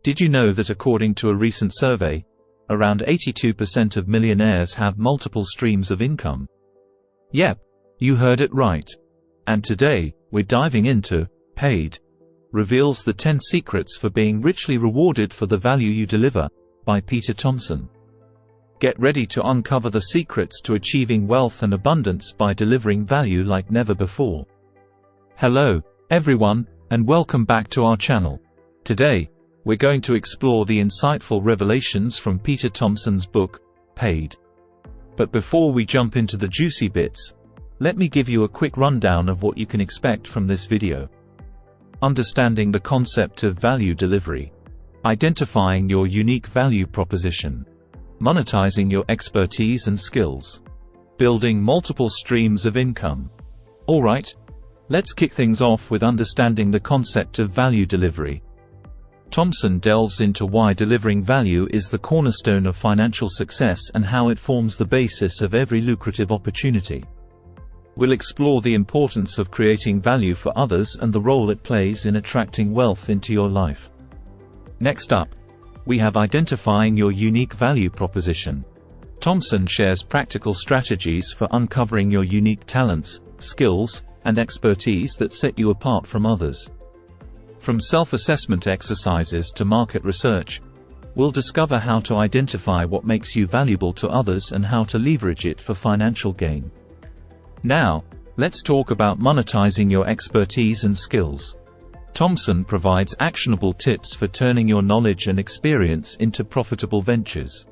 Did you know that according to a recent survey, around 82% of millionaires have multiple streams of income? Yep, you heard it right. And today, we're diving into Paid reveals the 10 secrets for being richly rewarded for the value you deliver, by Thomson. Get ready to uncover the secrets to achieving wealth and abundance by delivering value like never before. Hello, everyone, and welcome back to our channel. Today, we're going to explore the insightful revelations from Thomson's book, Paid. But before we jump into the juicy bits, let me give you a quick rundown of what you can expect from this video. Understanding the concept of value delivery. Identifying your unique value proposition. Monetizing your expertise and skills. Building multiple streams of income. Alright, let's kick things off with understanding the concept of value delivery. Thomson delves into why delivering value is the cornerstone of financial success and how it forms the basis of every lucrative opportunity. We'll explore the importance of creating value for others and the role it plays in attracting wealth into your life. Next up, we have identifying your unique value proposition. Thomson shares practical strategies for uncovering your unique talents, skills, and expertise that set you apart from others. From self-assessment exercises to market research, we'll discover how to identify what makes you valuable to others and how to leverage it for financial gain. Now, let's talk about monetizing your expertise and skills. Thomson provides actionable tips for turning your knowledge and experience into profitable ventures.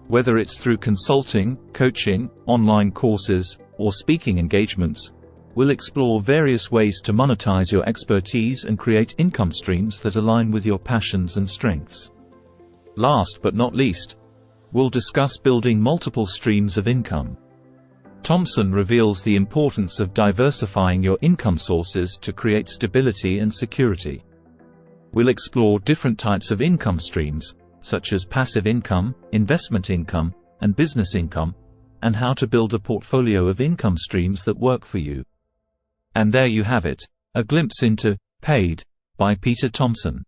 Whether it's through consulting, coaching, online courses, or speaking engagements, we'll explore various ways to monetize your expertise and create income streams that align with your passions and strengths. Last but not least, we'll discuss building multiple streams of income. Thomson reveals the importance of diversifying your income sources to create stability and security. We'll explore different types of income streams, such as passive income, investment income, and business income, and how to build a portfolio of income streams that work for you. And there you have it, a glimpse into Paid by Thomson.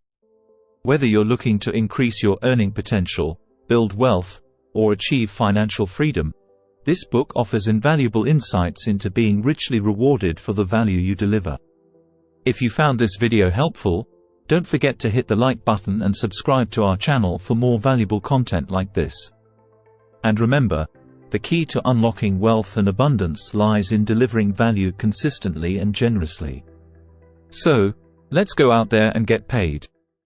Whether you're looking to increase your earning potential, build wealth, or achieve financial freedom, this book offers invaluable insights into being richly rewarded for the value you deliver. If you found this video helpful, don't forget to hit the like button and subscribe to our channel for more valuable content like this. And remember, the key to unlocking wealth and abundance lies in delivering value consistently and generously. So, let's go out there and get paid.